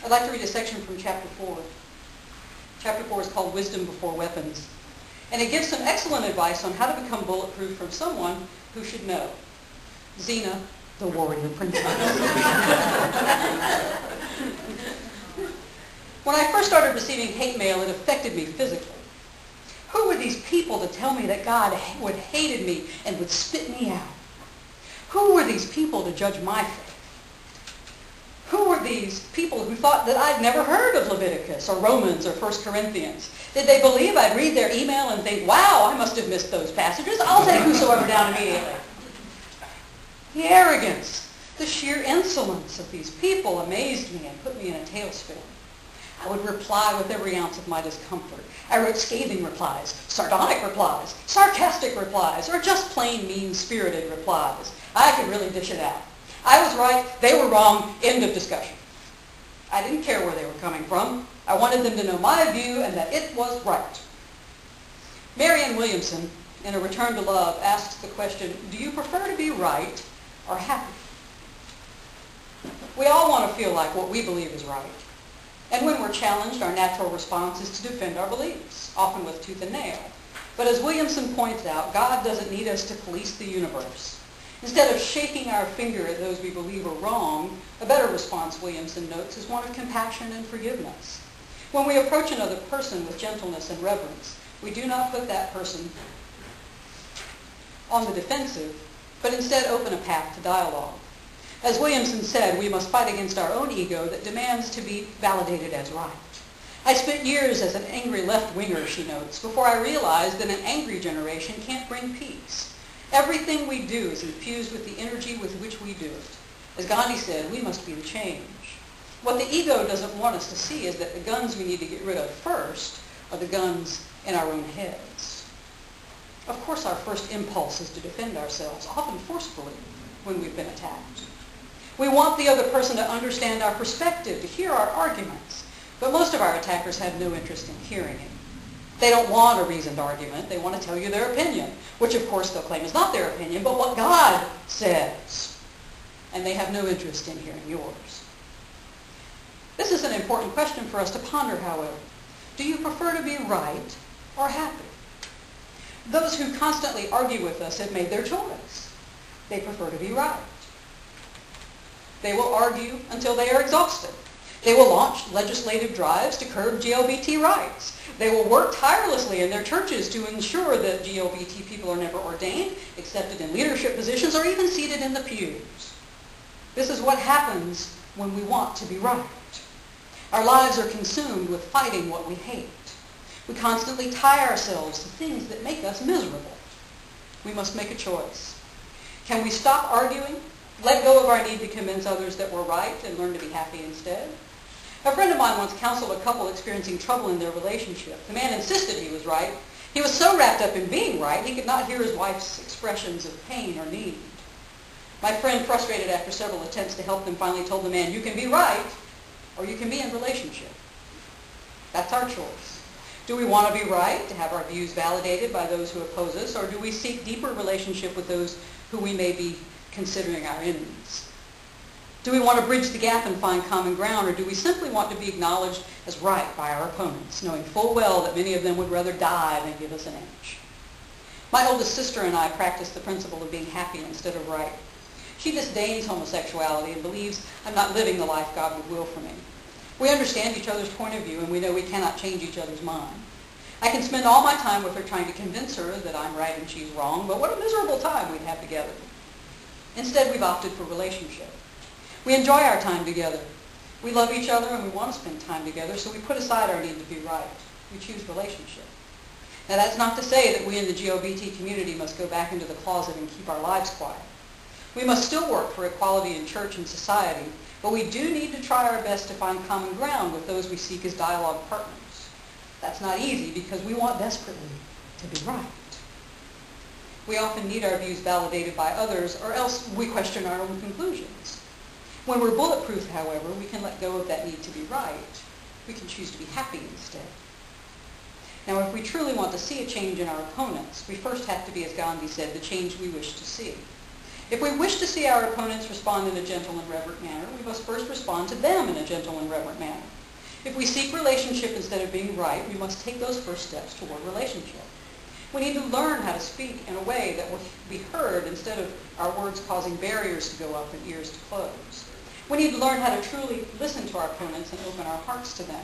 I'd like to read a section from chapter 4. Chapter 4 is called Wisdom Before Weapons. And it gives some excellent advice on how to become bulletproof from someone who should know. Xena, the warrior princess. When I first started receiving hate mail, it affected me physically. Who were these people to tell me that God would hated me and would spit me out? Who were these people to judge my faith? Who were these people who thought that I'd never heard of Leviticus or Romans or 1 Corinthians? Did they believe I'd read their email and think, wow, I must have missed those passages. I'll take whosoever down immediately. The arrogance, the sheer insolence of these people amazed me and put me in a tailspin. I would reply with every ounce of my discomfort. I wrote scathing replies, sardonic replies, sarcastic replies, or just plain mean-spirited replies. I could really dish it out. I was right, they were wrong, end of discussion. I didn't care where they were coming from. I wanted them to know my view and that it was right. Marianne Williamson, in A Return to Love, asks the question, do you prefer to be right or happy? We all want to feel like what we believe is right. And when we're challenged, our natural response is to defend our beliefs, often with tooth and nail. But as Williamson points out, God doesn't need us to police the universe. Instead of shaking our finger at those we believe are wrong, a better response, Williamson notes, is one of compassion and forgiveness. When we approach another person with gentleness and reverence, we do not put that person on the defensive, but instead open a path to dialogue. As Williamson said, we must fight against our own ego that demands to be validated as right. I spent years as an angry left-winger, she notes, before I realized that an angry generation can't bring peace. Everything we do is infused with the energy with which we do it. As Gandhi said, we must be the change. What the ego doesn't want us to see is that the guns we need to get rid of first are the guns in our own heads. Of course, our first impulse is to defend ourselves, often forcefully, when we've been attacked. We want the other person to understand our perspective, to hear our arguments. But most of our attackers have no interest in hearing it. They don't want a reasoned argument. They want to tell you their opinion, which of course they'll claim is not their opinion, but what God says. And they have no interest in hearing yours. This is an important question for us to ponder, however. Do you prefer to be right or happy? Those who constantly argue with us have made their choice. They prefer to be right. They will argue until they are exhausted. They will launch legislative drives to curb GLBT rights. They will work tirelessly in their churches to ensure that GLBT people are never ordained, accepted in leadership positions, or even seated in the pews. This is what happens when we want to be right. Our lives are consumed with fighting what we hate. We constantly tie ourselves to things that make us miserable. We must make a choice. Can we stop arguing, let go of our need to convince others that we're right, and learn to be happy instead? A friend of mine once counseled a couple experiencing trouble in their relationship. The man insisted he was right. He was so wrapped up in being right, he could not hear his wife's expressions of pain or need. My friend, frustrated after several attempts to help them, finally told the man, you can be right, or you can be in relationship. That's our choice. Do we want to be right, to have our views validated by those who oppose us, or do we seek deeper relationship with those who we may be considering our enemies? Do we want to bridge the gap and find common ground, or do we simply want to be acknowledged as right by our opponents, knowing full well that many of them would rather die than give us an inch? My oldest sister and I practice the principle of being happy instead of right. She disdains homosexuality and believes I'm not living the life God would will for me. We understand each other's point of view, and we know we cannot change each other's mind. I can spend all my time with her trying to convince her that I'm right and she's wrong, but what a miserable time we'd have together. Instead, we've opted for relationship. We enjoy our time together. We love each other and we want to spend time together, so we put aside our need to be right. We choose relationship. Now, that's not to say that we in the GLBT community must go back into the closet and keep our lives quiet. We must still work for equality in church and society, but we do need to try our best to find common ground with those we seek as dialogue partners. That's not easy because we want desperately to be right. We often need our views validated by others, or else we question our own conclusions. When we're bulletproof, however, we can let go of that need to be right. We can choose to be happy instead. Now, if we truly want to see a change in our opponents, we first have to be, as Gandhi said, the change we wish to see. If we wish to see our opponents respond in a gentle and reverent manner, we must first respond to them in a gentle and reverent manner. If we seek relationship instead of being right, we must take those first steps toward relationship. We need to learn how to speak in a way that will be heard instead of our words causing barriers to go up and ears to close. We need to learn how to truly listen to our opponents and open our hearts to them.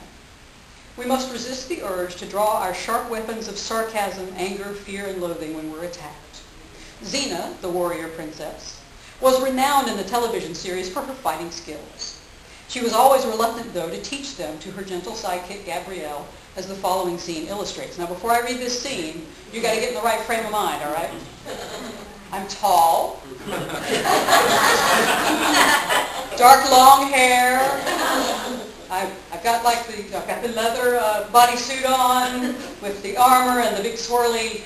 We must resist the urge to draw our sharp weapons of sarcasm, anger, fear, and loathing when we're attacked. Xena, the warrior princess, was renowned in the television series for her fighting skills. She was always reluctant, though, to teach them to her gentle sidekick, Gabrielle, as the following scene illustrates. Now, before I read this scene, you got to get in the right frame of mind, all right? I'm tall, dark, long hair. I've got the leather bodysuit on with the armor and the big swirly,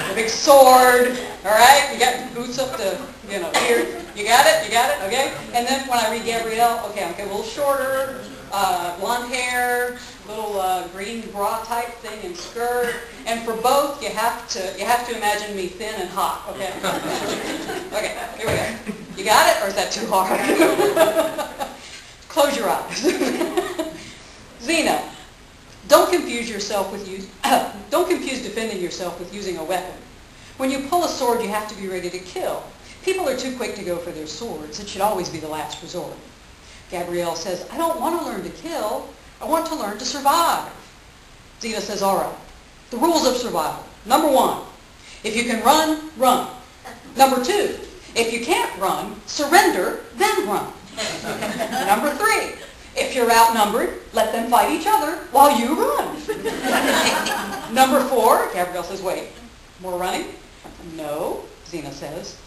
the big sword. All right, you got boots up to here. You got it, okay. And then when I read Gabrielle, okay, a little shorter, blonde hair, little green bra type thing and skirt. And for both, you have to imagine me thin and hot. Okay. Okay, here we go. You got it, or is that too hard? Close your eyes. Xena, don't confuse defending yourself with using a weapon. When you pull a sword, you have to be ready to kill. People are too quick to go for their swords. It should always be the last resort. Gabrielle says, I don't want to learn to kill. I want to learn to survive. Xena says, all right. The rules of survival. Number 1, if you can run, run. Number 2, if you can't run, surrender, then run. Number 3, if you're outnumbered, let them fight each other while you run. Number 4, Gabrielle says, wait, more running? No, Xena says.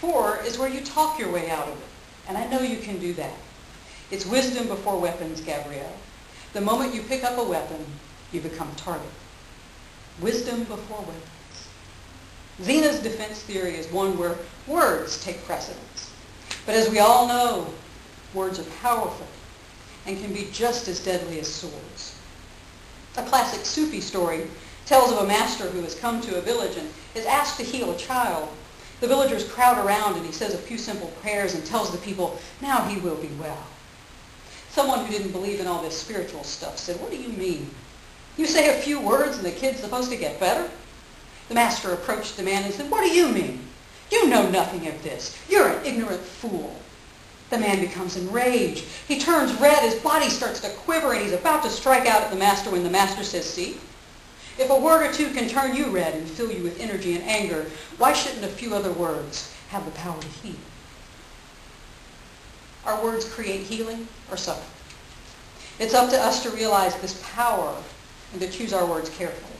4 is where you talk your way out of it. And I know you can do that. It's wisdom before weapons, Gabrielle. The moment you pick up a weapon, you become a target. Wisdom before weapons. Xena's defense theory is one where words take precedence. But as we all know, words are powerful and can be just as deadly as swords. A classic Sufi story tells of a master who has come to a village and is asked to heal a child. The villagers crowd around and he says a few simple prayers and tells the people, now he will be well. Someone who didn't believe in all this spiritual stuff said, what do you mean? You say a few words and the kid's supposed to get better? The master approached the man and said, what do you mean? You know nothing of this. You're an ignorant fool. The man becomes enraged. He turns red, his body starts to quiver, and he's about to strike out at the master when the master says, see? If a word or two can turn you red and fill you with energy and anger, why shouldn't a few other words have the power to heal? Our words create healing or suffering. It's up to us to realize this power and to choose our words carefully,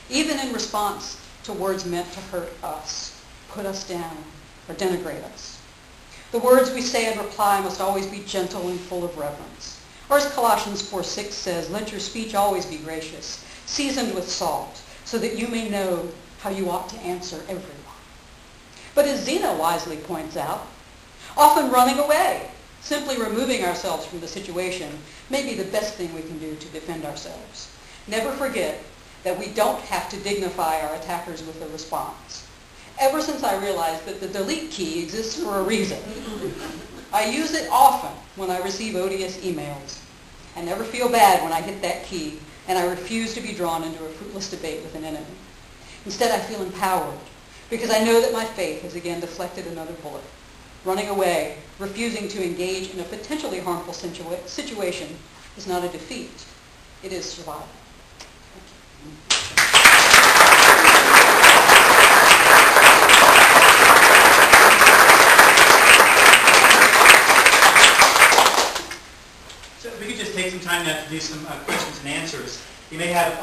even in response to words meant to hurt us, put us down, or denigrate us. The words we say in reply must always be gentle and full of reverence. Or as Colossians 4:6 says, let your speech always be gracious, seasoned with salt, so that you may know how you ought to answer everyone. But as Xena wisely points out, often running away, simply removing ourselves from the situation, may be the best thing we can do to defend ourselves. Never forget that we don't have to dignify our attackers with a response. Ever since I realized that the delete key exists for a reason, I use it often when I receive odious emails. I never feel bad when I hit that key, and I refuse to be drawn into a fruitless debate with an enemy. Instead, I feel empowered, because I know that my faith has again deflected another bullet. Running away, refusing to engage in a potentially harmful situation is not a defeat. It is survival. So if we could just take some time now to do some questions and answers. You may have